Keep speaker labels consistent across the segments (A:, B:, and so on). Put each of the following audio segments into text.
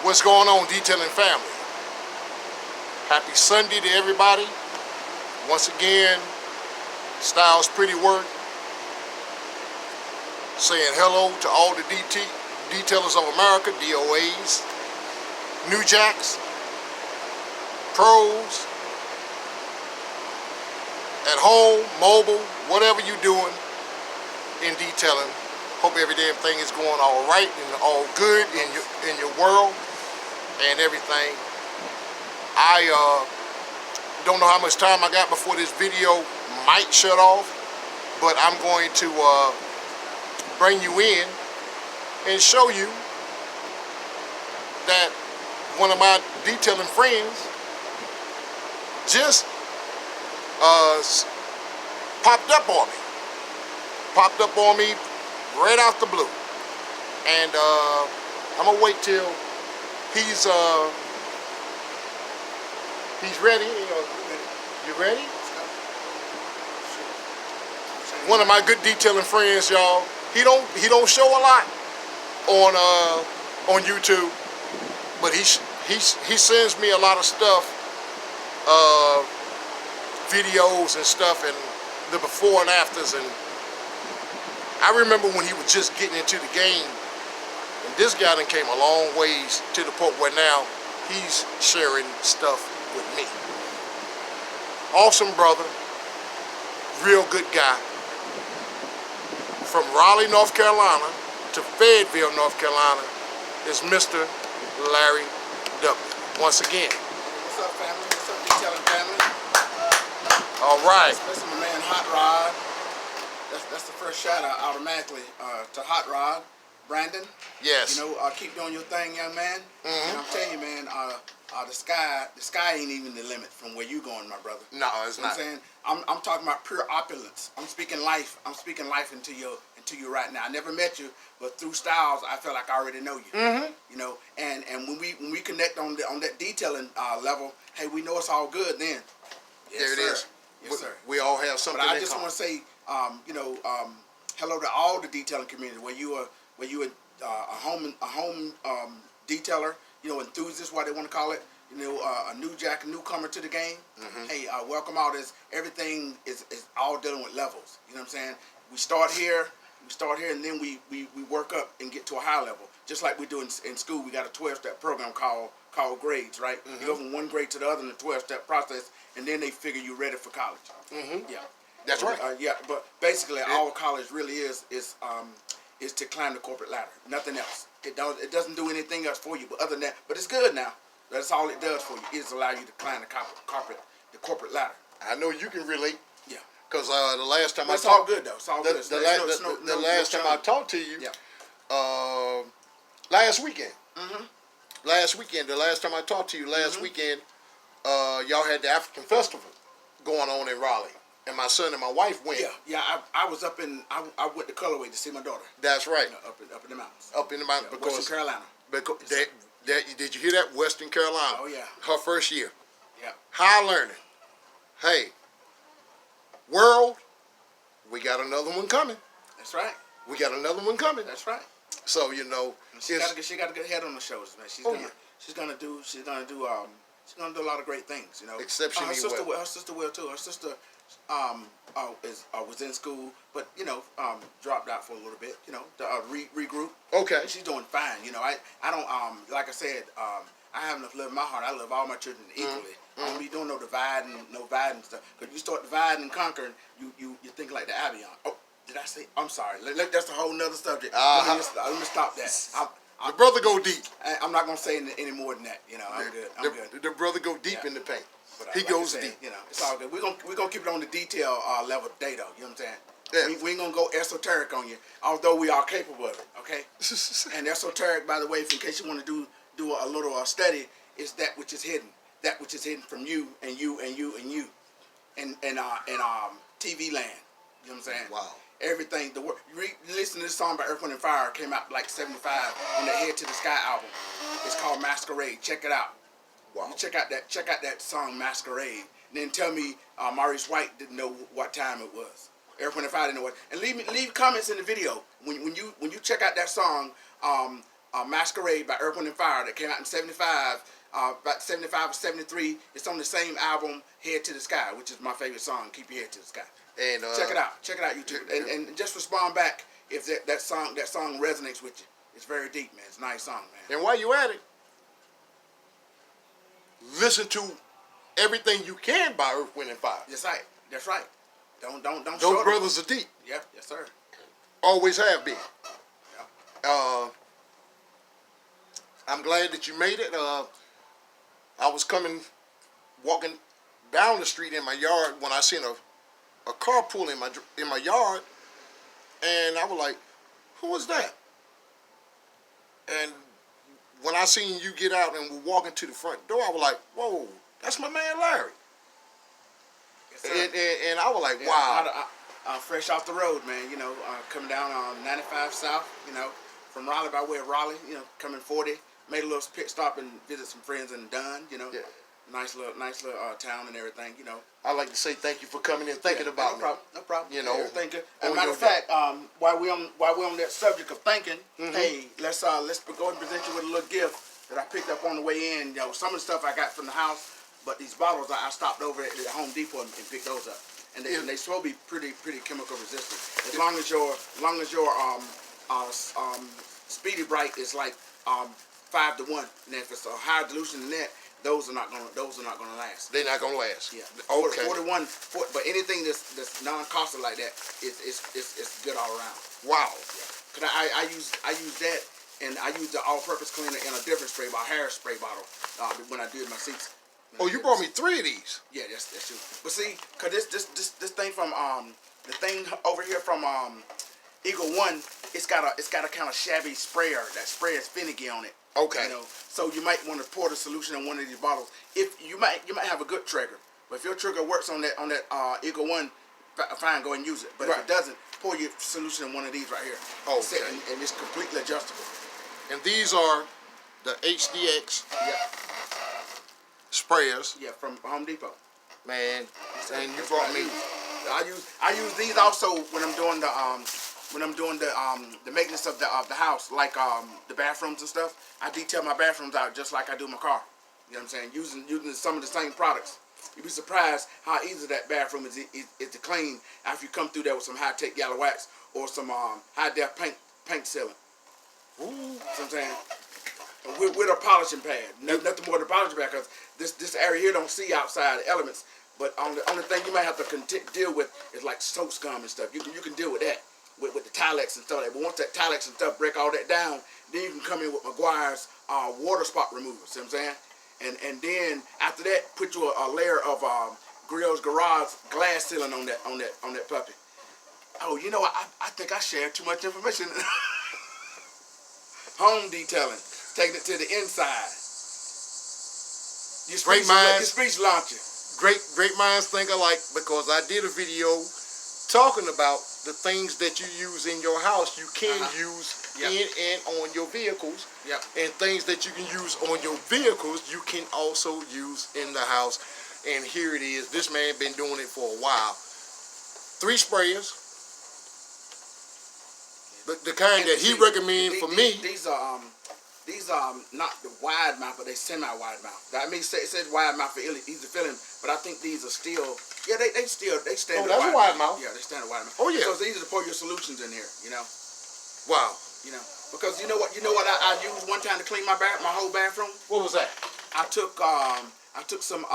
A: What's going on, Detailing family? Happy Sunday to everybody. Once again, Styles Pretty Work saying hello to all the detailers of America, DOAs, New Jacks, pros, at home, mobile, whatever you're doing in detailing. Hope every damn thing is going all right and all good in your world and everything. I don't know how much time I got before this video might shut off, but I'm going to bring you in and show you that one of my detailing friends just popped up on me right out the blue, and I'm gonna wait till he's ready. You ready? One of my good detailing friends, y'all. He don't show a lot on YouTube, but he sends me a lot of stuff, videos and stuff, and the before and afters. And I remember when he was just getting into the game, and this guy done came a long ways to the point where now he's sharing stuff with me. Awesome brother, real good guy. From Raleigh, North Carolina to Fayetteville, North Carolina is Mr. Larry W. Once again.
B: What's up, family? What's up, detailing family?
A: All right.
B: That's my man Hot Rod. That's the first shout out automatically to Hot Rod, Brandon.
A: Yes.
B: You know, keep doing your thing, young man. And I'm telling you, man, the sky ain't even the limit from where you going, my brother.
A: No, it's not.
B: I'm saying, I'm talking about pure opulence. I'm speaking life. I'm speaking life into you right now. I never met you, but through Styles, I feel like I already know you. You know, and when we connect on that detailing level, hey, we know it's all good then. Yes,
A: there it
B: sir.
A: is.
B: Yes, sir.
A: We all have something.
B: But I just want to say, hello to all the detailing community. Where you are a home detailer, you know, enthusiast, what they want to call it. You know, a a newcomer to the game. Hey, welcome all this. Everything is all dealing with levels. You know what I'm saying? We start here, and then we work up and get to a high level. Just like we do in school, we got a 12-step program called grades, right? You go from one grade to the other in a 12-step process, and then they figure you're ready for college. Yeah,
A: that's right.
B: Yeah, but basically, all college really is to climb the corporate ladder. Nothing else. It doesn't do anything else for you. But other than that, but it's good now. That's all it does for you. Is allow you to climb the corporate ladder.
A: I know you can relate.
B: Yeah.
A: Because the last time
B: it's all good though. It's all good.
A: The last time I talked to you, last weekend. Last weekend, the last time I talked to you, last weekend, y'all had the African Festival going on in Raleigh, and my son and my wife went.
B: Yeah. I was up in. I went to Colorway to see my daughter.
A: That's right.
B: Up in the mountains.
A: Up in the mountains, because
B: Western Carolina.
A: Because did you hear that? Western Carolina.
B: Oh yeah.
A: Her first year.
B: Yeah.
A: High learning. Hey, world, we got another one coming.
B: That's right.
A: We got another one coming.
B: That's right.
A: So you know,
B: she got to get head on the shoulders, man. She's gonna do a lot of great things, you know.
A: Exceptionally well.
B: Her sister will too. Her sister was in school, but you know, dropped out for a little bit, you know, to regroup.
A: Okay.
B: She's doing fine, you know. I don't like I said, I have enough love in my heart. I love all my children equally. I don't be doing no dividing stuff. Cause you start dividing and conquering, you think like the Avion. Oh, did I say? I'm sorry. That's a whole nother subject. Let me stop that.
A: The brother go deep.
B: I'm not gonna say any more than that. You know, I'm good.
A: The brother go deep in the paint.
B: But,
A: he
B: like
A: goes
B: said,
A: deep.
B: You know, it's all good. We're gonna keep it on the detail level today, though. You know what I'm saying?
A: Yeah.
B: We ain't gonna go esoteric on you, although we are capable of it. Okay. And esoteric, by the way, in case you want to do a little study, is that which is hidden. That which is hidden from you and you and you and you, and TV land. You know what I'm saying?
A: Wow.
B: Everything. Listen to this song by Earth, Wind and Fire. Came out like '75 on the Head to the Sky album. It's called Masquerade. Check it out.
A: Wow.
B: Check out that song Masquerade. And then tell me Maurice White didn't know what time it was. Earth, Wind and Fire didn't know what. And leave comments in the video when you check out that song. Masquerade by Earth, Wind and Fire that came out in '75. About 75 or 73. It's on the same album, Head to the Sky, which is my favorite song. Keep your head to the sky.
A: And
B: Check it out. Check it out, YouTube. And just respond back if that song resonates with you. It's very deep, man. It's a nice song, man.
A: And while you at it, listen to Everything You Can by Earth, Wind and Fire.
B: That's right. That's right. Don't.
A: Those brothers are deep.
B: Yeah. Yes, sir.
A: Always have been.
B: Yeah.
A: I'm glad that you made it. I was walking down the street in my yard when I seen a car pull in my yard, and I was like, "Who was that?" And when I seen you get out and were walking to the front door, I was like, "Whoa, that's my man Larry."
B: Yes, sir.
A: And I was like,
B: Yeah,
A: "Wow."
B: fresh off the road, man. Coming down on 95 South. From Raleigh by way of Raleigh. Coming 40. Made a little pit stop and visit some friends in Dunn.
A: Yeah.
B: Nice little town and everything.
A: I like to say thank you for coming in, thinking about me.
B: No problem. Thank you.
A: on
B: As a matter
A: your
B: of fact, while we on that subject of thinking, hey, let's go and present you with a little gift that I picked up on the way in. Some of the stuff I got from the house, but these bottles I stopped over at Home Depot and picked those up, and they supposed to be pretty chemical resistant. As long as your Speedy Bright is like 5 to 1, and if it's a higher dilution than that, those are not gonna last.
A: They're not gonna last.
B: Yeah.
A: Okay.
B: 41. But anything that's non-caustic like that, it's good all around.
A: Wow.
B: Yeah. Cause I use that, and I use the all-purpose cleaner in a different spray bottle, Harris spray bottle, when I did my seats.
A: Oh, you brought me 3 of these.
B: Yeah, that's true. But see, cause this thing from the thing over here from Eagle One, it's got a kind of shabby sprayer that sprays finicky on it.
A: Okay.
B: So you might want to pour the solution in one of these bottles. If you might have a good trigger, but if your trigger works on that Eagle One, fine, go and use it. But
A: right.
B: if it doesn't, pour your solution in one of these right here.
A: Okay.
B: And it's completely adjustable.
A: And these are the HDX
B: Yeah.
A: sprayers.
B: Yeah, from Home Depot.
A: Man, and you
B: That's
A: brought
B: what
A: me.
B: I use these also when I'm doing the maintenance of the house, like the bathrooms and stuff. I detail my bathrooms out just like I do my car. You know what I'm saying? Using some of the same products. You'd be surprised how easy that bathroom is to clean after you come through there with some high-tech yellow wax or some high-def paint sealant.
A: Ooh.
B: You know what I'm saying? With a polishing pad. Nothing more than a polishing pad, because this area here don't see outside the elements. But the only thing you might have to deal with is like soap scum and stuff. You can deal with that with the Tilex and stuff. But once that Tilex and stuff break all that down, then you can come in with McGuire's water spot remover. See what I'm saying? And then after that, put you a layer of Grill's Garage glass sealing on that puppy. Oh, I think I shared too much information. Home detailing, taking it to the inside. Your speech launcher.
A: Great minds think alike, because I did a video talking about the things that you use in your house you can use
B: Yep.
A: in and on your vehicles.
B: Yep.
A: And things that you can use on your vehicles you can also use in the house. And here it is. This man been doing it for a while. 3 sprayers. The kind that he recommended for me.
B: These are not the wide mouth, but they semi-wide mouth. I mean, it says wide mouth for easy filling, but I think these are still. Yeah, they stand.
A: Oh, that's a wide mouth.
B: Yeah, they stand a wide mouth.
A: Oh yeah.
B: So it's easy to pour your solutions in here.
A: Wow.
B: Because you know what I used one time to clean my whole bathroom.
A: What was that?
B: I took some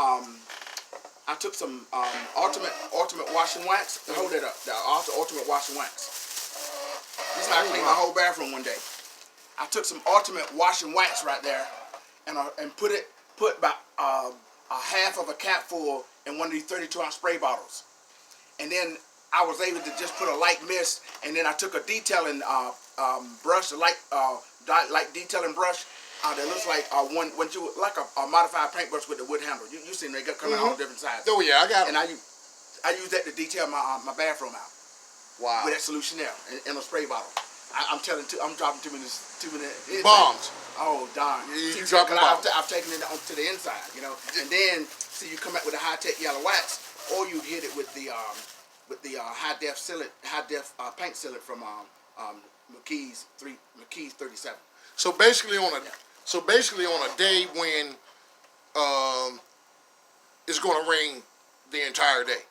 B: ultimate washing wax. Hold that up. The ultimate washing wax. This is how I cleaned my whole bathroom one day. I took some ultimate washing wax right there, and put about a half of a cap full in one of these 32-ounce spray bottles, and then I was able to just put a light mist, and then I took a detailing brush, a light detailing brush that looks like like a modified paintbrush with the wood handle. You seen they come in all different sizes.
A: Oh yeah, I got it.
B: And I use that to detail my bathroom out.
A: Wow.
B: With that solution there in a spray bottle. I'm dropping too many
A: bombs.
B: Oh darn!
A: You dropping bombs.
B: I've taken it to the inside, and then you come out with a high-tech yellow wax, or you hit it with the high-def paint sealant from McKee's 37.
A: So basically on a
B: Yeah.
A: day when it's going to rain the entire day.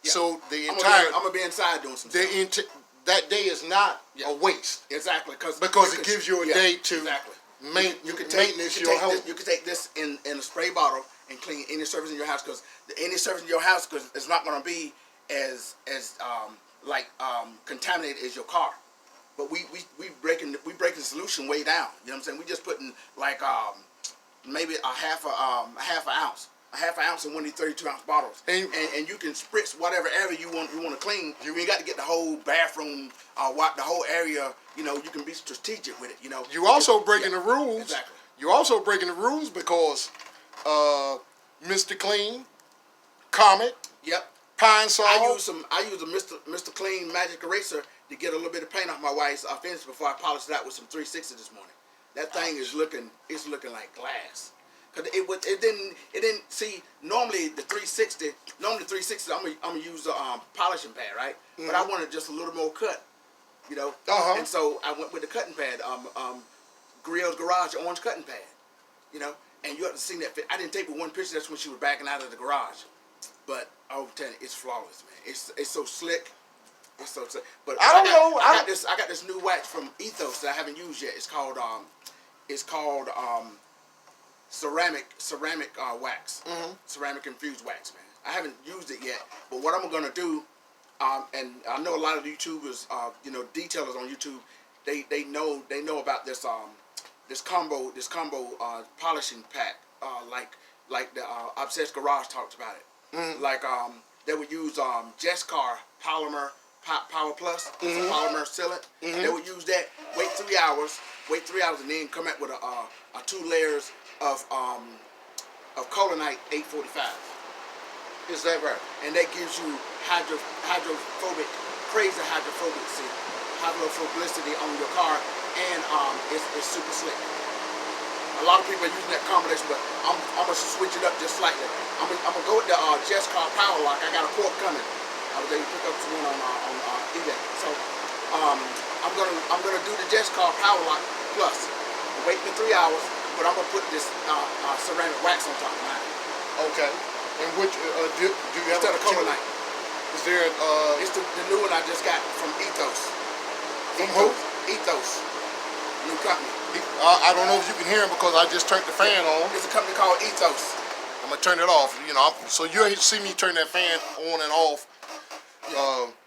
B: Yeah.
A: So the
B: I'm
A: entire
B: gonna be inside doing some stuff.
A: that day is not
B: Yeah.
A: a waste
B: Exactly,
A: because it gives you a
B: yeah,
A: day to
B: exactly.
A: maintenance your home.
B: You can take this in a spray bottle and clean any surface in your house because any surface in your house because it's not going to be as contaminated as your car. But we breaking the solution way down. You know what I'm saying? We just putting like maybe a half an ounce. A half an ounce in one of these 32-ounce bottles, and you can spritz whatever area you want to clean. You ain't got to get the whole bathroom, the whole area. You know, you can be strategic with it. You know,
A: You also breaking the rules.
B: Exactly.
A: You also breaking the rules because Mr. Clean, Comet,
B: Yep.
A: Pine Sol.
B: I use a Mr. Clean Magic Eraser to get a little bit of paint off my wife's finish before I polished it out with some 360 this morning. That thing is looking like glass. Cause it didn't see normally the 360 I'm gonna use the polishing pad, right? But I wanted just a little more cut, you know. And so I went with the cutting pad, Grill's Garage orange cutting pad, you know. And you have to see that. I didn't take but one picture. That's when she was backing out of the garage. But I'm telling you, it's flawless, man. It's so slick. It's so slick. But I got this new wax from Ethos that I haven't used yet. It's called ceramic wax, ceramic infused wax, man. I haven't used it yet, but what I'm gonna do, and I know a lot of YouTubers, detailers on YouTube, they know about this combo polishing pack, like the Obsessed Garage talks about it. Like they would use Jescar Power Plus, it's a polymer sealant. They would use that. Wait 3 hours, and then come out with a 2 layers of Colinite 845.
A: Is that right?
B: And that gives you crazy hydrophobicity on your car, and it's super slick. A lot of people are using that combination, but I'm gonna switch it up just slightly. I'm gonna go with the Jescar Power Lock. I got a quart coming. I was able to pick up some on eBay. So I'm gonna do the Jescar Power Lock Plus. Wait for 3 hours, but I'm gonna put this ceramic wax on top of mine.
A: Okay. And which do you have
B: instead of Colinite?
A: Is there
B: It's the new one I just got from Ethos.
A: From who?
B: Ethos. New company.
A: I don't know if you can hear him because I just turned the fan on.
B: It's a company called Ethos.
A: I'm gonna turn it off. You know, so you'll see me turn that fan on and off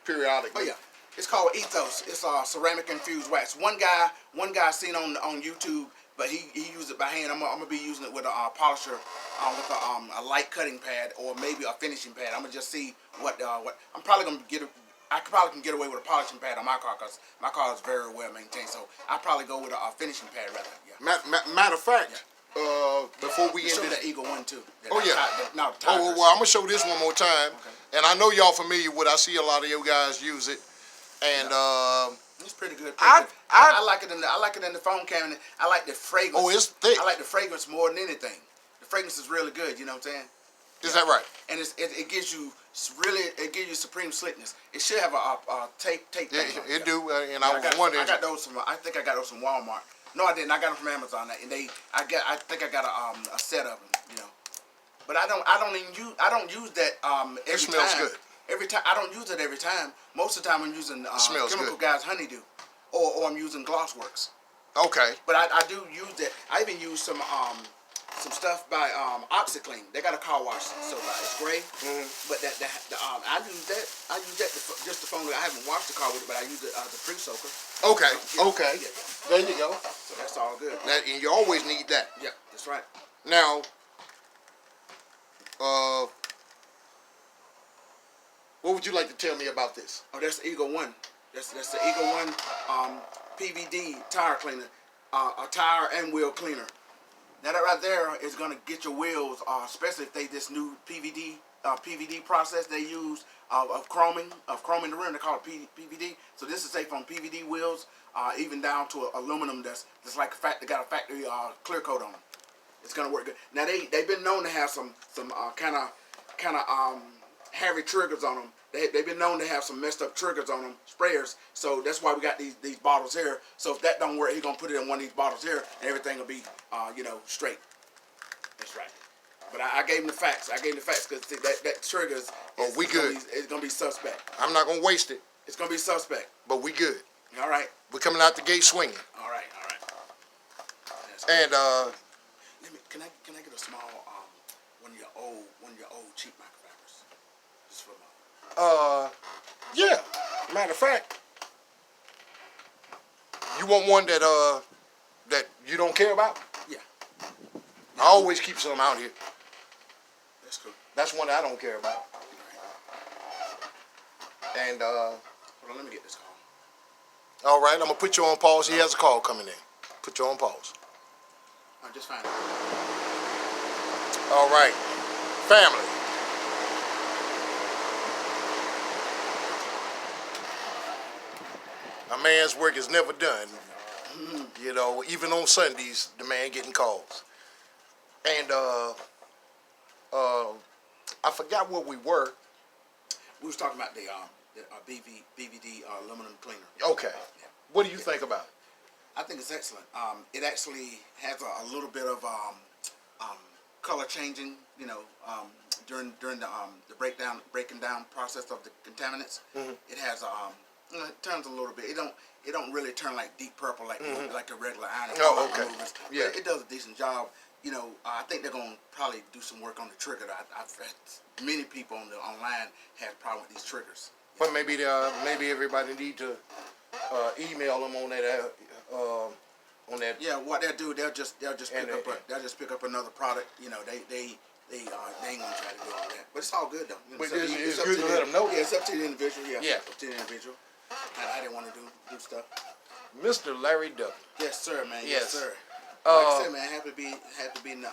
A: periodically.
B: Oh yeah. It's called Ethos. It's ceramic infused wax. One guy seen on YouTube, but he used it by hand. I'm gonna be using it with a polisher, with a light cutting pad or maybe a finishing pad. I'm gonna just see what I'm probably gonna get. I probably can get away with a polishing pad on my car because my car is very well maintained. So I probably go with a finishing pad rather. Yeah.
A: Matter of fact, before we end
B: show
A: this,
B: that Eagle one too.
A: Well, I'm gonna show this one more time. Okay. And I know y'all familiar with. I see a lot of you guys use it, and
B: it's pretty good.
A: I
B: like it in the phone cabinet. I like the fragrance.
A: Oh, it's thick.
B: I like the fragrance more than anything. The fragrance is really good. You know what I'm saying?
A: Is that right?
B: And it gives you supreme slickness. It should have a tape.
A: It do. And I was wondering.
B: I think I got those from Walmart. No, I didn't. I got them from Amazon. And I think I got a set of them. You know. But I don't use that every time.
A: It smells good.
B: Every time I don't use it every time. Most of the time I'm using Chemical Guys Honeydew, or I'm using Glossworks.
A: Okay.
B: But I do use that. I even use some stuff by OxyClean. They got a car wash soap. It's gray. But I use that. Just the phone. I haven't washed the car with it, but I use it the pre-soaker.
A: Okay.
B: Yeah.
A: Okay.
B: Yeah.
A: There you go.
B: So that's all good.
A: And you always need that.
B: Yeah, that's right.
A: Now, what would you like to tell me about this?
B: Oh, that's the Eagle One. That's the Eagle One PVD tire cleaner, a tire and wheel cleaner. Now that right there is gonna get your wheels, especially if they this new PVD process they use of chroming the rim. They call it PVD. So this is safe on PVD wheels, even down to aluminum that's like they got a factory clear coat on them. It's gonna work good. Now they've been known to have some kind of heavy triggers on them. They've been known to have some messed up triggers on them, sprayers. So that's why we got these bottles here. So if that don't work, he's gonna put it in one of these bottles here, and everything will be, straight. That's right. But I gave him the facts. I gave him the facts because that trigger is.
A: Oh, we good.
B: It's gonna be suspect.
A: I'm not gonna waste it.
B: It's gonna be suspect.
A: But we good.
B: All right.
A: We're coming out the gate swinging.
B: All right. That's
A: And
B: Can I get a small one of your old cheap microfibers? Just for my.
A: yeah. Matter of fact, you want one that you don't care about?
B: Yeah.
A: I always keep some out here.
B: That's cool.
A: That's one that I don't care about. And
B: Hold on, let me get this call.
A: all right, I'm gonna put you on pause. He has a call coming in. Put you on pause.
B: I'm just fine.
A: All right, family. A man's work is never done. You know, even on Sundays, the man getting calls. And I forgot where we were.
B: We was talking about the BVD aluminum cleaner.
A: Okay.
B: Yeah.
A: What do you think about it?
B: I think it's excellent. It actually has a little bit of color changing, during the breaking down process of the contaminants.
A: Mm-hmm.
B: It has it turns a little bit. It don't really turn like deep purple like a regular iron.
A: Oh, okay. Yeah.
B: But it does a decent job. I think they're gonna probably do some work on the trigger. I've had many people online have problem with these triggers.
A: But maybe everybody need to email them on that.
B: Yeah, what they'll do, they'll just pick up another product. They ain't gonna try to do all that. But it's all good though.
A: But
B: So
A: it's
B: up
A: good to let them know.
B: Yeah, it's up to the individual. Yeah,
A: Yeah.
B: up to the individual. I didn't want to do stuff.
A: Mr. Larry Duffy.
B: Yes, sir, man.
A: Yes.
B: Yes, sir. Like I said, man, happy to be in the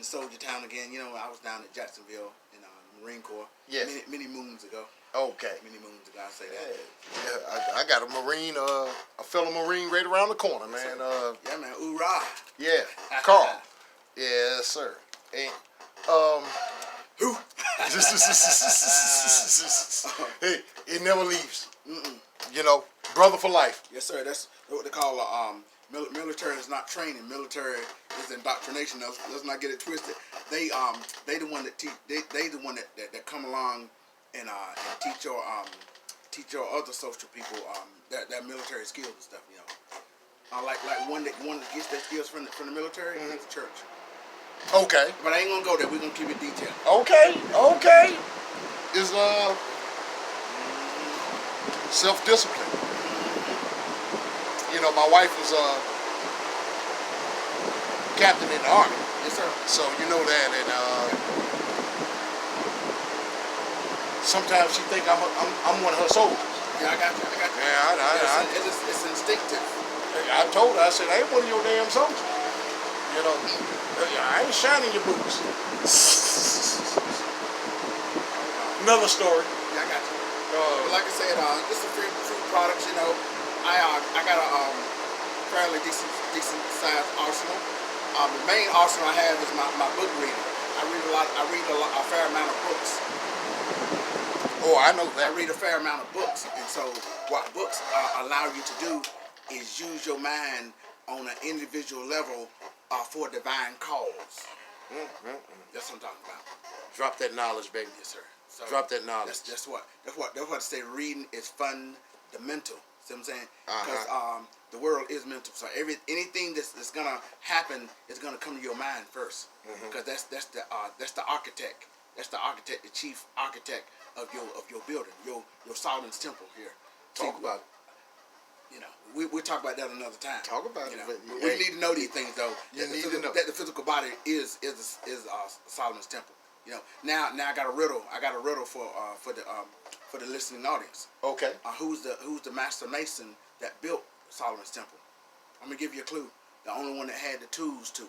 B: soldier town again. I was down at Jacksonville in the Marine Corps.
A: Yes.
B: Many moons ago.
A: Okay.
B: Many moons ago, I say that.
A: Yeah, I got a Marine, a fellow Marine right around the corner, man.
B: Yeah, man. Hoorah.
A: Yeah, Carl. Yes, sir. And
B: Who?
A: hey, it never leaves. Brother for life.
B: Yes, sir. That's what they call military is not training. Military is indoctrination. Let's not get it twisted. They the one that they the one that come along and teach your other social people that military skills and stuff. Like one that gets their skills from the military is the church.
A: Okay.
B: But I ain't gonna go there. We're gonna keep it detailed.
A: Okay. Is self-discipline. My wife was captain in the Army.
B: Yes, sir.
A: So you know that, and sometimes she think I'm one of her soldiers.
B: Yeah, I got you.
A: Yeah,
B: It's instinctive.
A: I told her, I said, I ain't one of your damn soldiers. I ain't shining your boots. Another story.
B: Yeah, I got you. But like I said, this is free products. I got a fairly decent sized arsenal. The main arsenal I have is my book reading. I read a fair amount of books.
A: Oh, I know that.
B: I read a fair amount of books, and so what books allow you to do is use your mind on an individual level for a divine cause. That's what I'm talking about.
A: Drop that knowledge, baby.
B: Yes, sir. So
A: drop that knowledge.
B: That's what I say. Reading is fundamental. See what I'm saying? Because the world is mental. So anything that's gonna happen is gonna come to your mind first. Because that's the architect. That's the architect, the chief architect of your building, your Solomon's temple here.
A: Talk about it.
B: We'll talk about that another time.
A: Talk about it.
B: We need to know these things though.
A: You need to know
B: that the physical body is Solomon's temple. Now I got a riddle. I got a riddle for the listening audience.
A: Okay.
B: Who's the master mason that built Solomon's temple? I'm gonna give you a clue. The only one that had the tools to.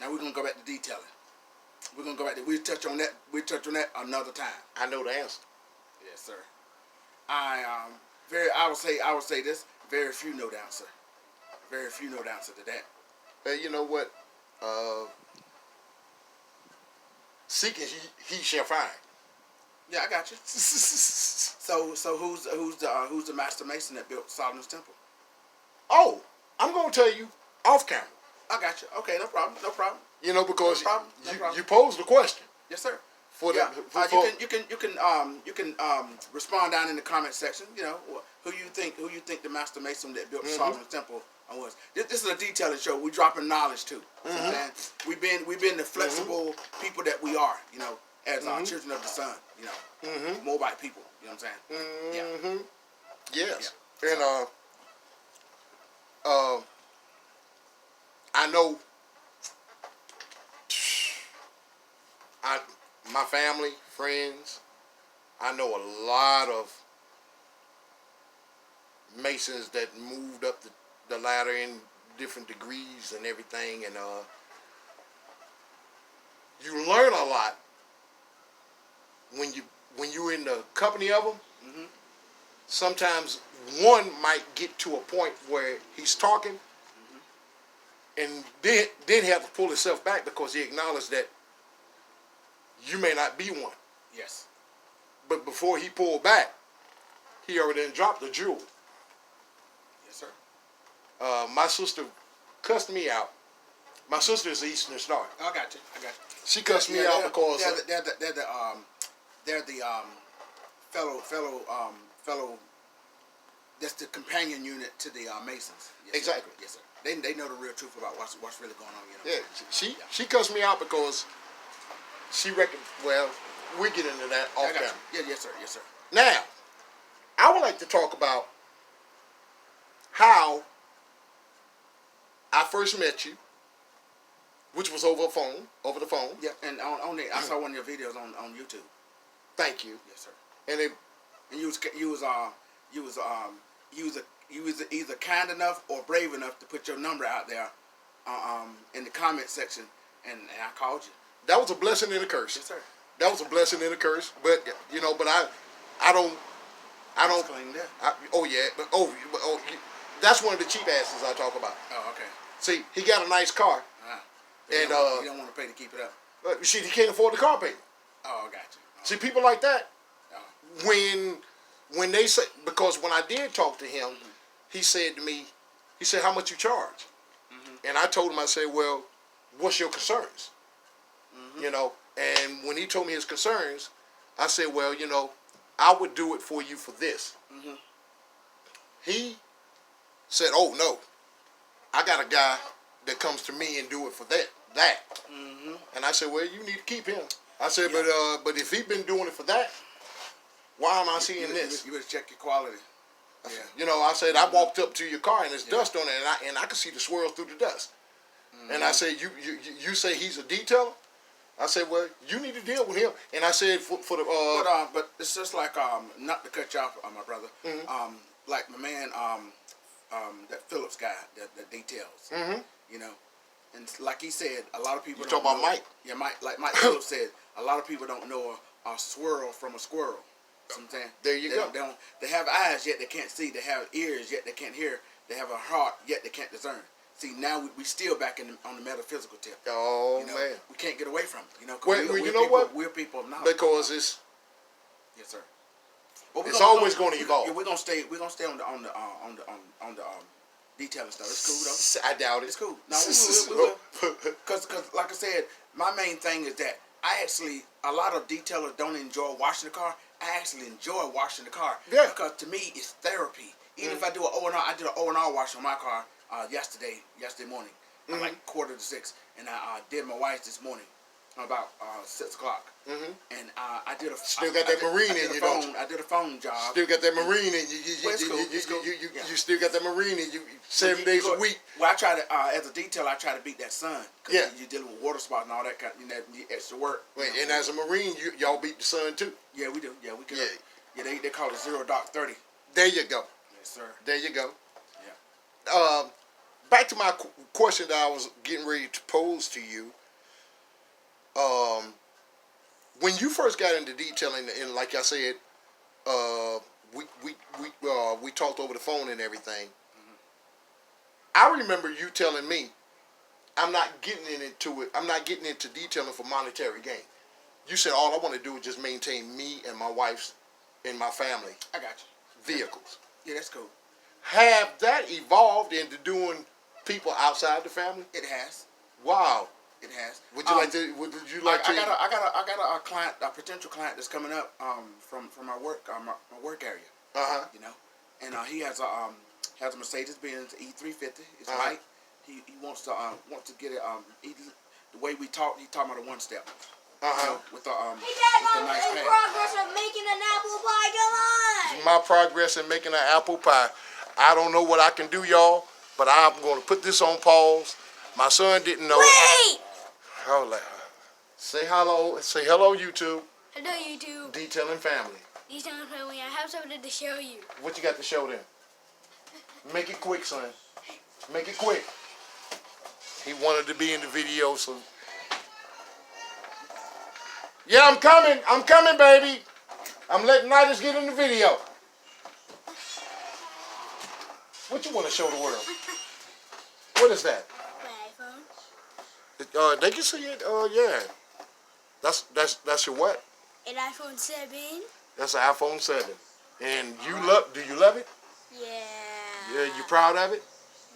B: Now we're gonna go back to detailing. We're gonna go back to. We'll touch on that another time.
A: I know the answer.
B: Yes, sir. I would say this. Very few know the answer. Very few know the answer to that.
A: You know what? seeking he shall find.
B: Yeah, I got you. So who's the master mason that built Solomon's temple?
A: Oh, I'm gonna tell you off camera.
B: I got you. Okay, no problem. No problem.
A: You know, because
B: No problem. No problem.
A: you posed the question.
B: Yes, sir.
A: For
B: Yeah.
A: the,
B: You can respond down in the comment section. You know who you think the master mason that built Solomon's temple was. This is a detailing show. We dropping knowledge too. And we've been the flexible people that we are. You know, as children of the sun. You know, Moabite people. You know what I'm saying? Yeah.
A: Yes. Yeah. And I know. My family, friends, I know a lot of Masons that moved up the ladder in different degrees and everything, and you learn a lot when you're in the company of them. Sometimes one might get to a point where he's talking, and then have to pull himself back because he acknowledged that you may not be one.
B: Yes.
A: But before he pulled back, he already done dropped the jewel.
B: Yes, sir.
A: My sister cussed me out. My sister is the Eastern Star.
B: I got you.
A: She cussed me out because
B: they're the fellow. That's the companion unit to the Masons. Yes,
A: exactly.
B: Sir. Yes, sir. They know the real truth about what's really going on. You know.
A: Yeah. She cussed me out because she reckoned. Well, we get into that off camera.
B: Yeah. Yes, sir. Yes, sir.
A: Now, I would like to talk about how I first met you, which was over the phone.
B: Yeah, and I saw one of your videos on YouTube.
A: Thank you.
B: Yes, sir.
A: And
B: you was either kind enough or brave enough to put your number out there, in the comment section, and I called you.
A: That was a blessing and a curse.
B: Yes, sir.
A: That was a blessing and a curse. But I don't.
B: Claim that.
A: That's one of the cheap asses I talk about.
B: Oh, okay.
A: See, he got a nice car,
B: and
A: you
B: don't want to pay to keep it up.
A: He can't afford the car payment.
B: Oh, I got you.
A: See, people like that,
B: Oh.
A: when they say, because when I did talk to him, he said to me, how much you charge? And I told him, I said, well, what's your concerns? You know, and when he told me his concerns, I said, well, I would do it for you for this. He said, oh, no, I got a guy that comes to me and do it for that. And I said, well, you need to keep him. I said, but if he been doing it for that, why am I seeing this?
B: You better check your quality. Yeah.
A: I said, I walked up to your car and there's dust on it, and I could see the swirls through the dust. And I said, you say he's a detailer? I said, well, you need to deal with him. And I said, for the
B: but it's just like not to cut you off, my brother. Like my man, that Phillips guy, that details. You know, and like he said, a lot of people.
A: You talking about Mike?
B: Yeah, Mike. Like Mike Phillips said, a lot of people don't know a swirl from a squirrel. You know what I'm saying?
A: There you go.
B: They have eyes yet they can't see. They have ears yet they can't hear. They have a heart yet they can't discern. See, now we still back on the metaphysical tip.
A: Oh, man.
B: We can't get away from it. We're people of knowledge.
A: Because it's.
B: Yes, sir. Well,
A: it's always going to evolve.
B: We're gonna stay on the detailing stuff. It's cool though.
A: I doubt it.
B: It's cool. No, we will. Because like I said, my main thing is that a lot of detailers don't enjoy washing the car. I actually enjoy washing the car.
A: Yeah.
B: Because to me, it's therapy. Even if I do an O&R, I did an O&R wash on my car yesterday morning, like 5:45, and I did my wife's this morning about 6 o'clock. And I did a
A: still got that marine in you, don't you?
B: I did a phone job.
A: Still got that marine in you. You still got that marine in you 7 days a week.
B: Well, I try to as a detailer, I try to beat that sun.
A: Yeah,
B: you're dealing with water spots and all that kind of extra work.
A: Wait, and as a marine, y'all beat the sun too.
B: Yeah, we do. Yeah, we can. Yeah, they call it 0 dark 30.
A: There you go.
B: Yes, sir.
A: There you go.
B: Yeah.
A: Back to my question that I was getting ready to pose to you. When you first got into detailing, and like I said, we talked over the phone and everything. I remember you telling me, I'm not getting into detailing for monetary gain. you said all I want to do is just maintain me and my wife's and my family
B: I got you.
A: vehicles.
B: Yeah, that's cool.
A: Have that evolved into doing people outside the family?
B: It has.
A: Wow.
B: It has.
A: Would you like to? Would you like to?
B: I got a client, a potential client that's coming up from my work my work area. You know, and he has a Mercedes Benz E350. It's white. He wants to get it the way we talk. He talking about a one step. You know, with the
C: Hey, Dad,
B: with the
C: I'm
B: nice
C: in
B: pad.
C: progress of making an apple pie. Come on.
A: My progress in making an apple pie. I don't know what I can do, y'all, but I'm going to put this on pause. My son didn't know.
C: Wait!
A: Hold on. Say hello. Say hello, YouTube.
C: Hello, YouTube.
A: Detailing family.
C: These times family, I have something to show you.
A: What you got to show them? Make it quick, son. Make it quick. He wanted to be in the video, so. Yeah, I'm coming. I'm coming, baby. I'm letting Nidus get in the video. What you want to show the world? What is that?
C: My iPhone.
A: They can see it. Yeah. That's your what?
C: An iPhone 7.
A: That's an iPhone 7. And you love? Do you love it?
C: Yeah.
A: Yeah. You proud of it?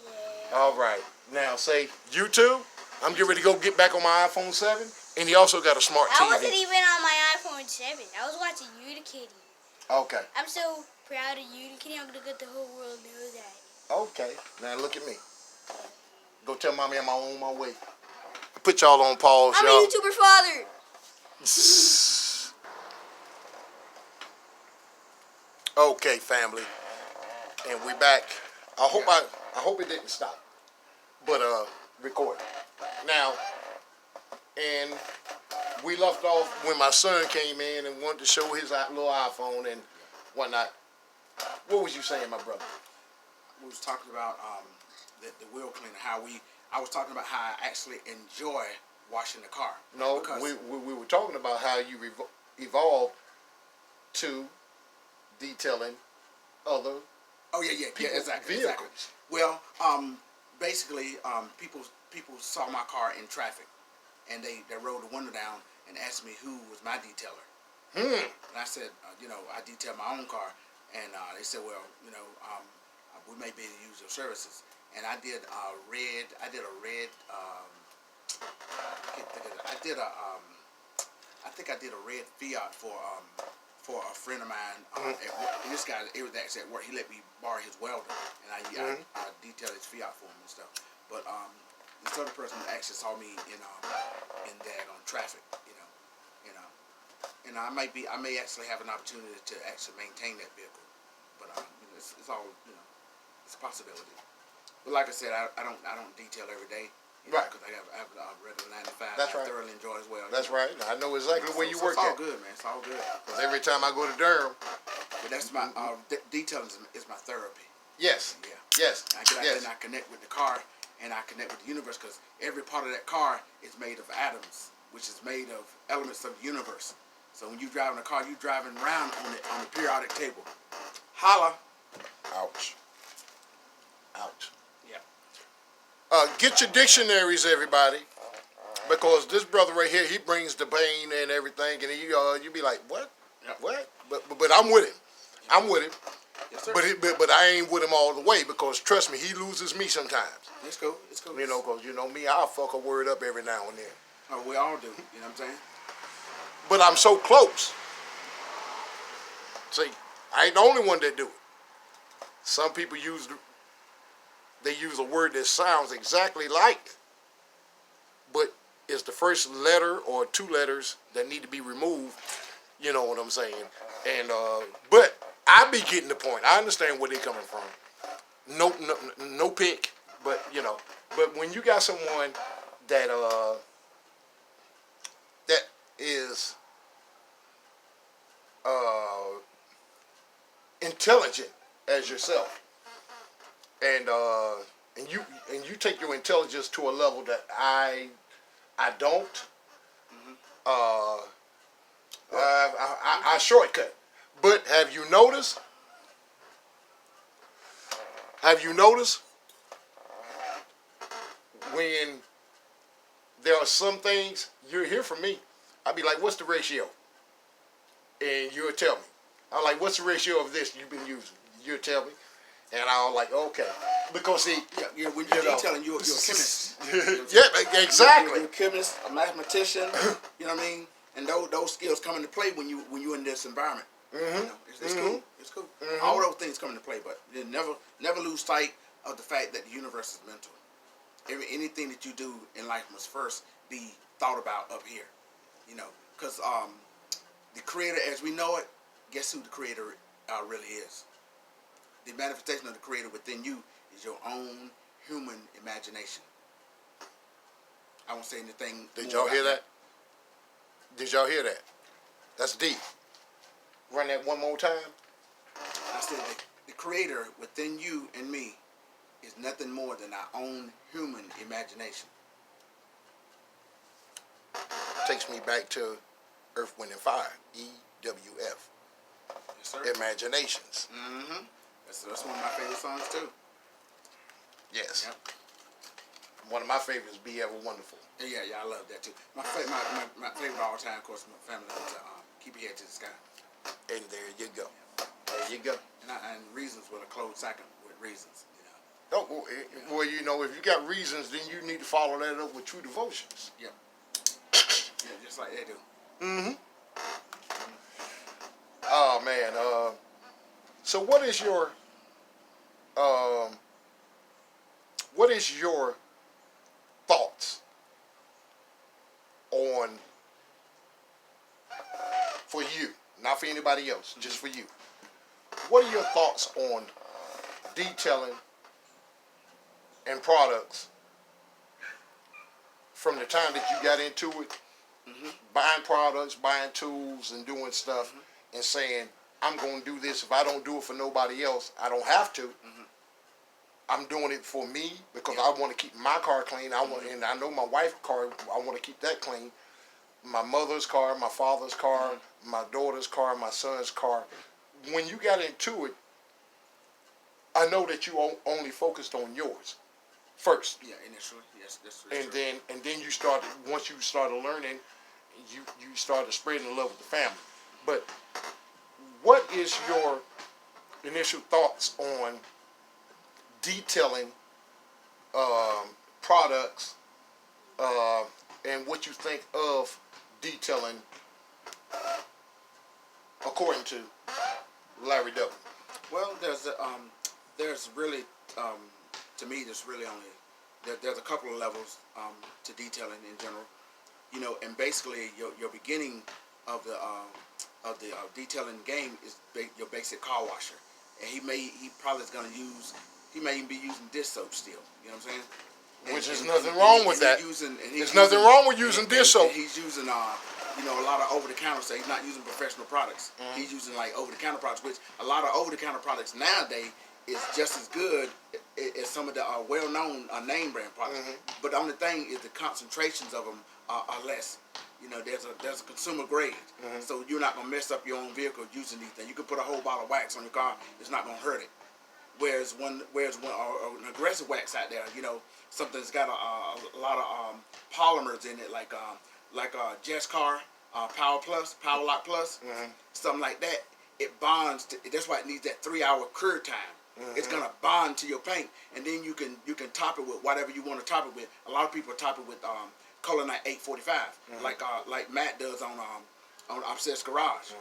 C: Yeah.
A: All right. Now say YouTube. I'm getting ready to go get back on my iPhone 7. And he also got a smart TV.
C: I wasn't even on my iPhone 7. I was watching You the Kitty.
A: Okay.
C: I'm so proud of You the Kitty. I'm gonna let the whole world know that.
A: Okay. Now look at me. Go tell mommy I'm on my way. Put y'all on pause,
C: I'm
A: y'all.
C: a YouTuber father.
A: Okay, family. And we back. I hope it didn't stop. But record. Now, and we left off when my son came in and wanted to show his little iPhone and whatnot. What was you saying, my brother?
B: We was talking about the wheel cleaner. I was talking about how I actually enjoy washing the car.
A: No,
B: because
A: we were talking about how you evolved to detailing other
B: oh yeah exactly.
A: vehicles.
B: Well, basically, people saw my car in traffic, and they rolled the window down and asked me who was my detailer. And I said, I detail my own car, and they said, well, we may be able to use your services. And I did a red. I think I did a red Fiat for a friend of mine. And this guy, that's at work. He let me borrow his welder, and I detailed his Fiat for him and stuff. But this other person actually saw me in that on traffic, and I may actually have an opportunity to actually maintain that vehicle. But it's all it's a possibility. But like I said, I don't detail every day.
A: Right.
B: Because I have a regular 9 to 5.
A: That's
B: I
A: right.
B: thoroughly enjoy as well.
A: That's right. I know exactly where you work
B: It's all
A: at.
B: good, man. It's all good.
A: Because every time I go to Durham.
B: But that's my detailing is my therapy.
A: Yes.
B: Yeah.
A: Yes.
B: I get out there
A: Yes.
B: and I connect with the car and I connect with the universe because every part of that car is made of atoms, which is made of elements of the universe. So when you driving a car, you driving around on the periodic table. Holla.
A: Ouch. Ouch.
B: Yeah.
A: Get your dictionaries, everybody, because this brother right here, he brings the pain and everything, and you be like, what?
B: Yep.
A: What? But I'm with him. I'm with him.
B: Yes, sir.
A: But I ain't with him all the way because trust me, he loses me sometimes.
B: It's cool. It's cool.
A: Because me, I'll fuck a word up every now and then.
B: Oh, we all do. You know what I'm saying?
A: But I'm so close. See, I ain't the only one that do it. Some people use a word that sounds exactly like, but it's the first letter or two letters that need to be removed. You know what I'm saying? And but I be getting the point. I understand where they coming from. No pick, but But when you got someone that that is intelligent as yourself, and you take your intelligence to a level that I don't. I shortcut. But have you noticed? When there are some things, you hear from me, I'd be like, what's the ratio? And you'll tell me. I'm like, what's the ratio of this you've been using? You'll tell me. And I'm like, okay. Because see,
B: when you're detailing, you're a chemist.
A: Yeah, exactly.
B: You're a chemist, a mathematician. You know what I mean? And those skills come into play when you're in this environment.
A: Mm-hmm.
B: You know, it's cool. It's cool.
A: Mm-hmm.
B: All those things come into play, but you never lose sight of the fact that the universe is mental. Anything that you do in life must first be thought about up here. You know, because the creator, as we know it, guess who the creator really is? The manifestation of the creator within you is your own human imagination. I won't say anything.
A: Did y'all hear that? Did y'all hear that? That's deep. Run that one more time.
B: I said the creator within you and me is nothing more than our own human imagination.
A: Takes me back to Earth, Wind, and Fire. EWF.
B: Yes, sir.
A: Imaginations.
B: Mm-hmm. That's one of my favorite songs too.
A: Yes.
B: Yep.
A: One of my favorites, Be Ever Wonderful.
B: Yeah, I love that too. My favorite all time, of course, my family is Keep Your Head to the Sky.
A: And there you go. There you go.
B: And Reasons with a close second with Reasons. You know.
A: Oh, well, you know, if you got reasons, then you need to follow that up with True Devotions.
B: Yep. Yeah, just like they do.
A: Mm-hmm. Oh, man. So what is your thoughts on, for you, not for anybody else, just for you? What are your thoughts on detailing and products from the time that you got into it, buying products, buying tools, and doing stuff, and saying, I'm going to do this. If I don't do it for nobody else, I don't have to. I'm doing it for me because I want to keep my car clean. And I know my wife's car, I want to keep that clean. My mother's car, my father's car, my daughter's car, my son's car. When you got into it, I know that you only focused on yours first.
B: Yeah, initially, yes, that's true.
A: And then you started, once you started learning, you started spreading the love with the family. But what is your initial thoughts on detailing products and what you think of detailing according to Larry W?
B: Well, there's really, to me, there's really only, there's a couple of levels to detailing in general. You know, and basically your beginning of the detailing game is your basic car washer, and he probably is going to use, he may even be using dish soap still. You know what I'm saying?
A: Which is nothing wrong with that. There's nothing wrong with using dish soap.
B: He's using you know, a lot of over-the-counter stuff. He's not using professional products. He's using like over-the-counter products, which a lot of over-the-counter products nowadays is just as good as some of the well-known name brand products. But the only thing is the concentrations of them are less. You know, there's a consumer grade, so you're not gonna mess up your own vehicle using these things. You can put a whole bottle of wax on your car; it's not gonna hurt it. Whereas an aggressive wax out there, you know, something that's got a lot of polymers in it, like Jess Car, Power Lock Plus, something like that. It bonds. That's why it needs that 3-hour cure time. It's gonna bond to your paint, and then you can top it with whatever you want to top it with. A lot of people top it with Color Night 845, like Matt does on Upset's Garage.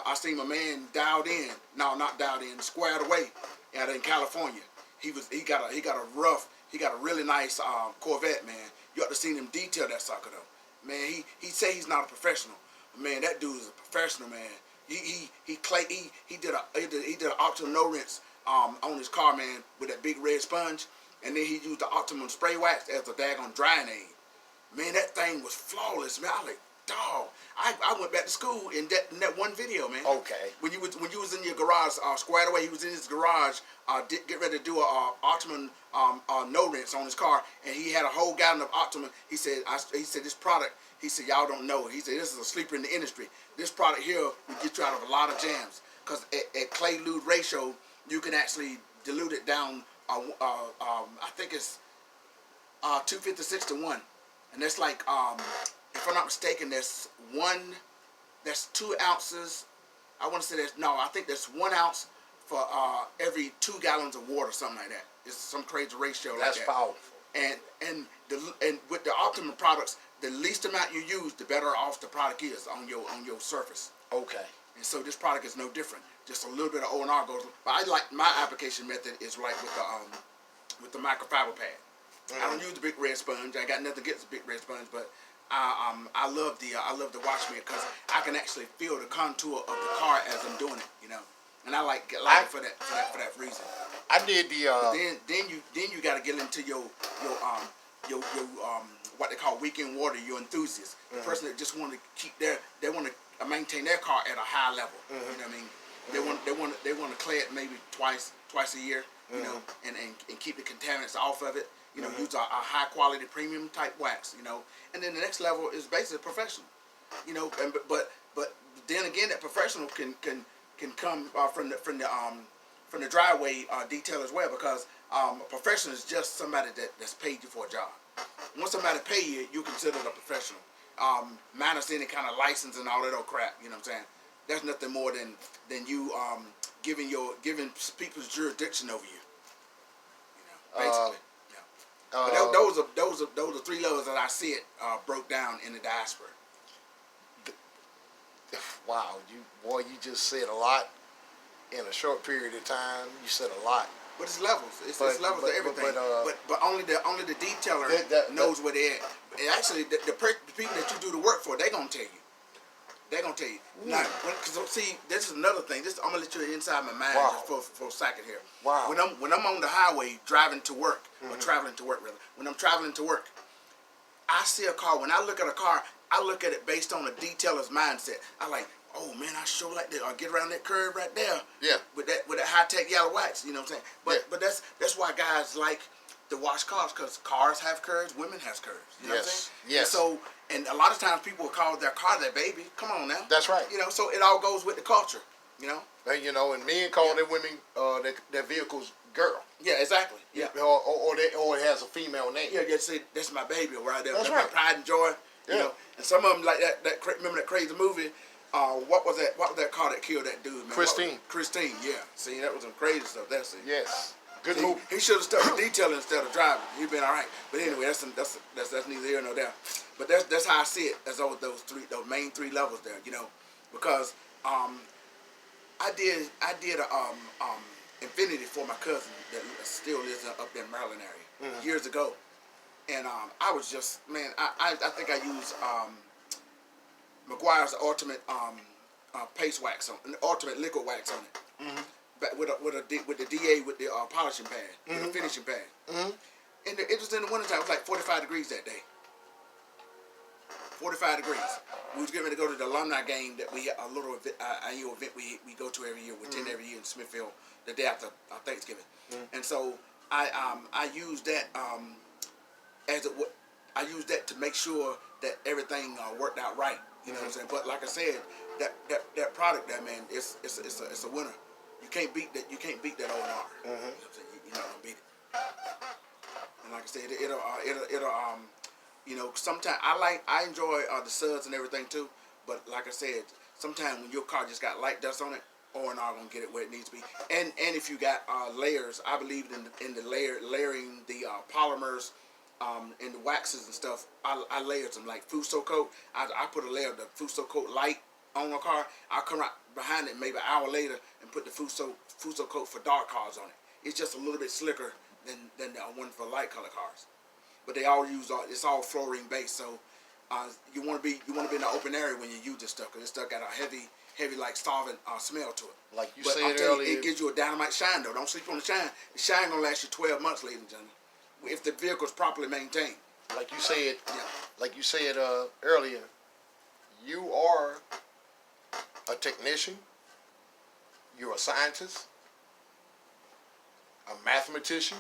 B: I seen my man dialed in. No, not dialed in. Squared away out in California. He got a really nice Corvette, man. You ought to see him detail that sucker though. Man, he say he's not a professional. Man, that dude is a professional, man. He did an optimal no rinse on his car, man, with that big red sponge, and then he used the optimum spray wax as a daggone drying aid. Man, that thing was flawless, man. I was like, dog. I went back to school in that one video, man.
A: Okay.
B: When you was in your garage, squared away, he was in his garage, get ready to do a Optimum no rinse on his car, and he had a whole gallon of Optimum. He said this product. He said y'all don't know. He said this is a sleeper in the industry. This product here will get you out of a lot of jams, because at clay lube ratio you can actually dilute it down. I think it's 256 to 1. And that's like, if if I'm not mistaken, there's 2 ounces. I want to say I think there's 1 ounce for every 2 gallons of water, something like that. It's some crazy ratio like that.
A: That's powerful.
B: And with the Optimum products, the least amount you use, the better off the product is on your surface.
A: Okay.
B: And so this product is no different. Just a little bit of O&R goes. But I like my application method is like with the microfiber pad. I don't use the big red sponge. I got nothing against the big red sponge, but I love the wash mitt because I can actually feel the contour of the car as I'm doing it, you know. And I like it for that reason.
A: I did the.
B: Then you got to get into your what they call weekend warrior, your enthusiast, the person that just want to they want to maintain their car at a high level. You know what I mean? They want to clear it maybe twice a year, you know, and keep the contaminants off of it. You know, use a high quality premium type wax. You know, and then the next level is basically professional. You know, but then again, that professional can come from the driveway detail as well, because a professional is just somebody that's paid you for a job. Once somebody pay you, you consider a professional. Minus any kind of license and all that old crap. You know what I'm saying? That's nothing more than you giving people's jurisdiction over you. You know, basically. But those are 3 levels that I see it broke down in the diaspora.
A: Wow, you just said a lot in a short period of time. You said a lot.
B: But it's levels. It's levels to everything. But only the detailer knows where they're at. And actually, the people that you do the work for, they're gonna tell you. They're gonna tell you. Now, because see, this is another thing. I'm gonna let you inside my mind just for a second here.
A: Wow.
B: When I'm on the highway driving to work or traveling to work, really. When I'm traveling to work, I see a car. When I look at a car, I look at it based on the detailer's mindset. I like, oh man, I sure like that. Or get around that curve right there.
A: Yeah.
B: With that high tech yellow wax. You know what I'm saying? But that's why guys like to wash cars, because cars have curves, women has curves. You know what I'm saying?
A: Yes.
B: And a lot of times people will call their car their baby. Come on now.
A: That's right.
B: You know, so it all goes with the culture. You know.
A: And you know, and men call their women their vehicles girl.
B: Yeah, exactly. Yeah.
A: Or it has a female name.
B: Yeah, just say that's my baby right there.
A: That's
B: right.
A: right.
B: My pride and joy.
A: Yeah.
B: You know, and some of them like that. Remember that crazy movie? What was that car that killed that dude? Man?
A: Christine.
B: Christine. Yeah. See, that was some crazy stuff. That's it.
A: Yes. Good movie.
B: He should have stuck with detailing instead of driving. He'd been all right. But anyway, that's neither here nor there. But that's how I see it. As those main 3 levels there. You know, because I did Infinity for my cousin that still lives up there in Maryland area years ago, and I was just I think I used McGuire's Ultimate paste wax Ultimate liquid wax on it. With the DA with the polishing pad, with the finishing pad. And it was in the wintertime. It was like 45 degrees that day. 45 degrees. We was getting ready to go to the alumni game that we a little annual event we go to every year. We attend every year in Smithfield the day after Thanksgiving. And so I used that I used that to make sure that everything worked out right. You know what I'm saying? But like I said, that product there, man, it's a winner. You can't beat that. You can't beat that O&R. You know what I'm saying? You're not gonna beat it. And like I said, it'll you know, sometimes I enjoy the suds and everything too. But like I said, sometimes when your car just got light dust on it, O&R gonna get it where it needs to be. And if you got layers, I believe in the layering the polymers and the waxes and stuff. I layered them like Fuso coat. I put a layer of the Fuso coat light on my car. I'll come right behind it maybe an hour later and put the Fuso coat for dark cars on it. It's just a little bit slicker than the one for light color cars. But they all use it's all fluorine based, so you want to be in the open area when you use this stuff, because this stuff got a heavy like solvent smell to it.
A: Like you
B: but
A: said earlier,
B: it gives you a dynamite shine though. Don't sleep on the shine. The shine gonna last you 12 months, ladies and gentlemen, if the vehicle's properly maintained.
A: Like you said,
B: Yeah.
A: like you said earlier, you are a technician. You're a scientist, a mathematician.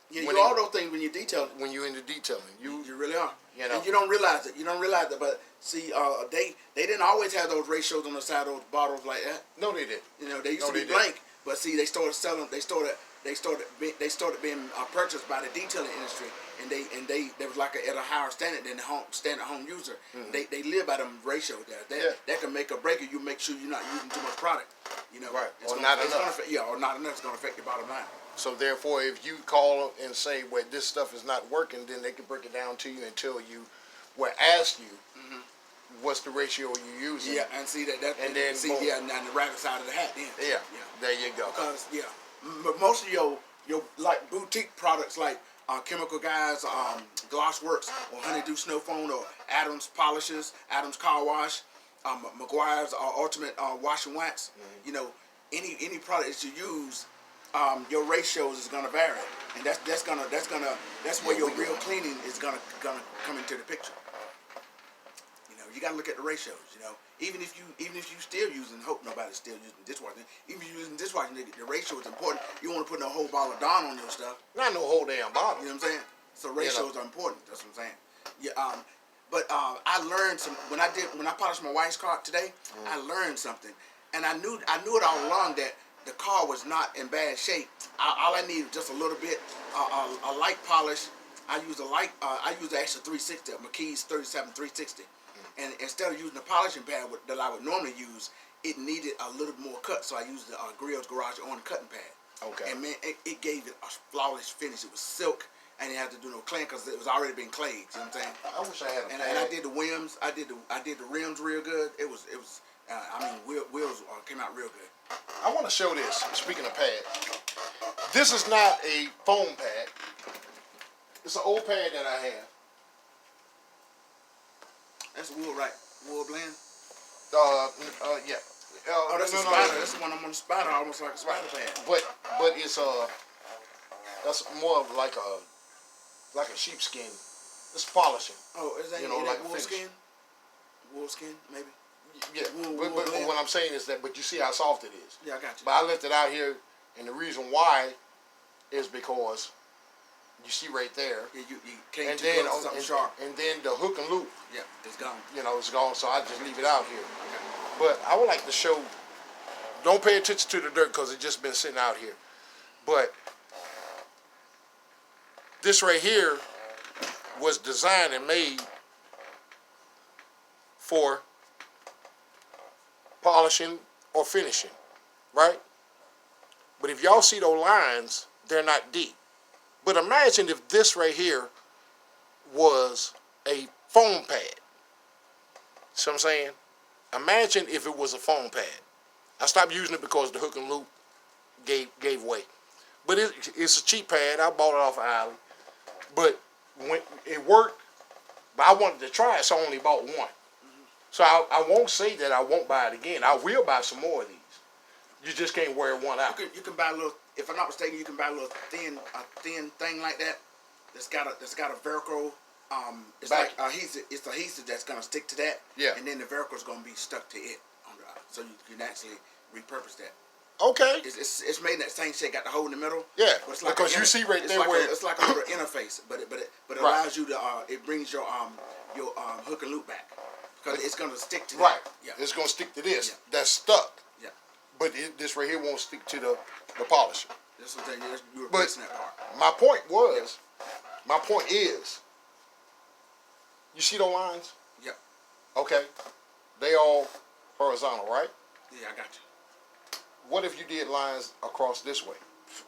B: Yeah, you all those things when you detail.
A: When you're into detailing,
B: You really are.
A: You know.
B: And you don't realize it. You don't realize it. But see, they didn't always have those ratios on the side of those bottles like that.
A: No, they didn't.
B: You know, they used to be blank. But see, they started selling. They started they started being purchased by the detailing industry, and they was like at a higher standard than the standard home user. They live by them ratios there. That can make or break it. You make sure you're not using too much product. You know,
A: Right.
B: It's
A: Or
B: gonna,
A: not
B: it's
A: enough.
B: Gonna, yeah, or not enough. It's going to affect your bottom line.
A: So therefore, if you call and say, well, this stuff is not working, then they can break it down to you and tell you, well, ask you, what's the ratio you're using.
B: Yeah, and see that
A: and then
B: see,
A: boom.
B: yeah, and the rabbit side of the hat. Then
A: Yeah, there you go.
B: because most of your like boutique products like Chemical Guys, Glossworks, or Honeydew Snow Phone, or Adams Polishes, Adams Car Wash, McGuire's Ultimate Wash and Wax. You know, any product that you use, your ratios is gonna vary, and that's where your real cleaning is gonna come into the picture. You know, you gotta look at the ratios. You know, even if you still using, hope nobody's still using dishwashing. Even if you're using dishwashing, the ratio is important. You don't want to put no whole bottle of Dawn on your stuff.
A: Not no whole damn bottle.
B: You know what I'm saying? So ratios are important. That's what I'm saying. Yeah. But I learned some when I polished my wife's car today. I learned something, and I knew it all along that the car was not in bad shape. All I needed was just a little bit, a light polish. I used the extra 360, McKee's 37 360. And instead of using the polishing pad that I would normally use, it needed a little more cut, so I used the Grill's Garage on cutting pad.
A: Okay.
B: And man, it gave it a flawless finish. It was silk, and it had to do no claying because it was already been clayed. You know what I'm saying?
A: I wish I had a pad.
B: And I did the rims. I did the rims real good. It was. Wheels came out real good.
A: I want to show this. Speaking of pad, this is not a foam pad. It's an old pad that I have.
B: That's a wool, right? Wool blend.
A: Yeah.
B: Oh, that's a spider. That's the one I'm on the spider, almost like a spider pad.
A: But it's that's more of like a sheepskin. It's polishing.
B: Oh, is that
A: like
B: wool
A: a
B: skin? Wool skin, maybe.
A: Yeah.
B: Wool
A: But
B: blend.
A: what I'm saying is that, but you see how soft it is.
B: Yeah, I got you.
A: But I left it out here, and the reason why is because you see right there.
B: Yeah, you came
A: And
B: too
A: then
B: close to something sharp.
A: and then the hook and loop,
B: Yeah, it's gone.
A: it's gone. So I just leave it out here.
B: Okay.
A: But I would like to show. Don't pay attention to the dirt because it's just been sitting out here. But this right here was designed and made for polishing or finishing, right? But if y'all see those lines, they're not deep. But imagine if this right here was a foam pad. See what I'm saying? Imagine if it was a foam pad. I stopped using it because the hook and loop gave way. But it's a cheap pad. I bought it off of Alley. But when it worked, but I wanted to try it, so I only bought one. So I won't say that I won't buy it again. I will buy some more of these. You just can't wear one out.
B: You can buy a little. If I'm not mistaken, you can buy a little thin thing like that. That's got a Velcro. It's
A: Back.
B: like adhesive. It's adhesive that's gonna stick to that.
A: Yeah.
B: And then the Velcro is gonna be stuck to it so you can actually repurpose that.
A: Okay.
B: It's made in that same shape. Got the hole in the middle.
A: Yeah.
B: But it's like
A: Because you see right there where
B: it's like a little interface, but it
A: Right.
B: allows you to it brings your hook and loop back because it's gonna stick to
A: right.
B: that. Yeah.
A: It's gonna stick to this.
B: Yeah.
A: That's stuck.
B: Yeah.
A: But this right here won't stick to the polisher.
B: That's what you're
A: But
B: replacing that part.
A: my point is, you see those lines?
B: Yeah.
A: Okay. They all horizontal, right?
B: Yeah, I got you.
A: What if you did lines across this way?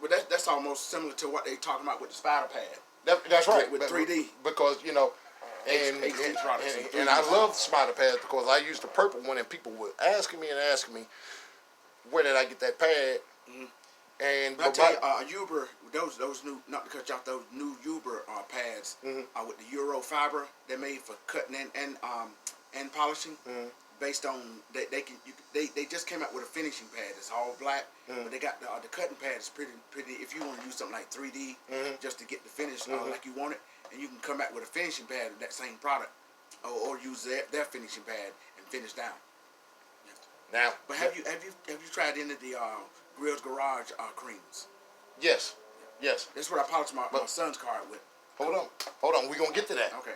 B: But that's almost similar to what they talking about with the spider pad.
A: That's right.
B: With 3D.
A: Because,
B: HD products and
A: and I
B: 3D.
A: love spider pads because I used the purple one and people were asking me where did I get that pad?
B: Mm-hmm.
A: And
B: But I tell you, Uber, those new, not because y'all those new Uber pads with the Euro fiber they made for cutting and polishing.
A: Mm-hmm.
B: Based on they just came out with a finishing pad. It's all black, but they got the cutting pad is pretty. If you want to use something like 3D just to get the finish like you want it, and you can come back with a finishing pad of that same product, or use their finishing pad and finish down.
A: Now,
B: But have you tried any of the Grill's Garage creams?
A: yes.
B: That's what I polished my son's car with.
A: Hold on. We're gonna get to that.
B: Okay.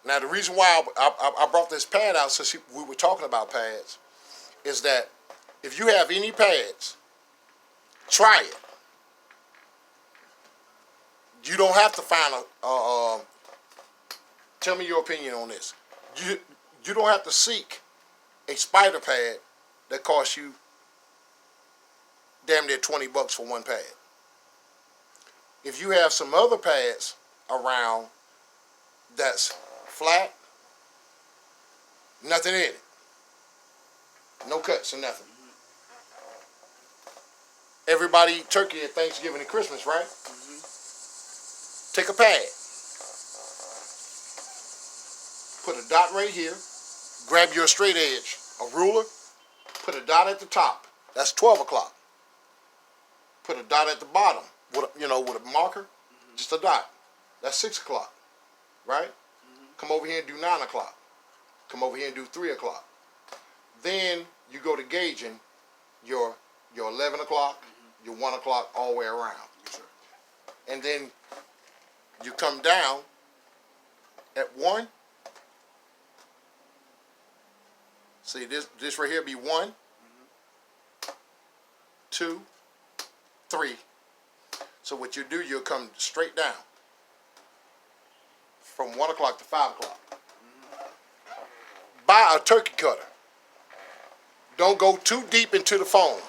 A: Now, the reason why I brought this pad out, since we were talking about pads, is that if you have any pads, try it. You don't have to find tell me your opinion on this. You don't have to seek a spider pad that costs you damn near $20 for one pad. If you have some other pads around that's flat, nothing in it, no cuts or nothing. Everybody eat turkey at Thanksgiving and Christmas, right? Take a pad, put a dot right here, grab your straight edge, a ruler, put a dot at the top. That's 12 o'clock. Put a dot at the bottom with a marker, just a dot. That's 6 o'clock, right? Come over here and do 9 o'clock. Come over here and do 3 o'clock. Then you go to gauging your 11 o'clock, your 1 o'clock, all the way around.
B: Yes, sir.
A: And then you come down at 1. See, this right here be 1, 2, 3. So what you do, you'll come straight down from 1 o'clock to 5 o'clock. Buy a turkey cutter. Don't go too deep into the foam.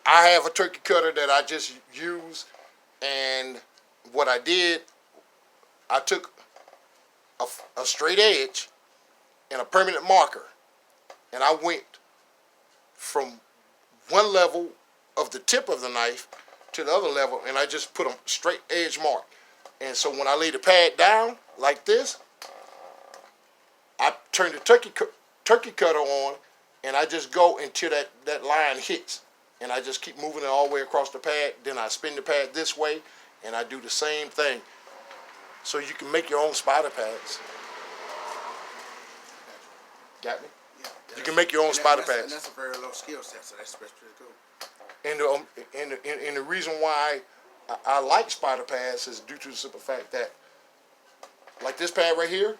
A: I have a turkey cutter that I just use, and what I did, I took a straight edge and a permanent marker, and I went from one level of the tip of the knife to the other level, and I just put a straight edge mark. And so when I lay the pad down like this, I turn the turkey cutter on, and I just go until that line hits, and I just keep moving it all the way across the pad. Then I spin the pad this way, and I do the same thing. So you can make your own spider pads. Got me?
B: Yeah.
A: You can make your own spider pads.
B: And that's a very low skill set, so that's pretty cool.
A: And the reason why I like spider pads is due to the simple fact that, like this pad right here,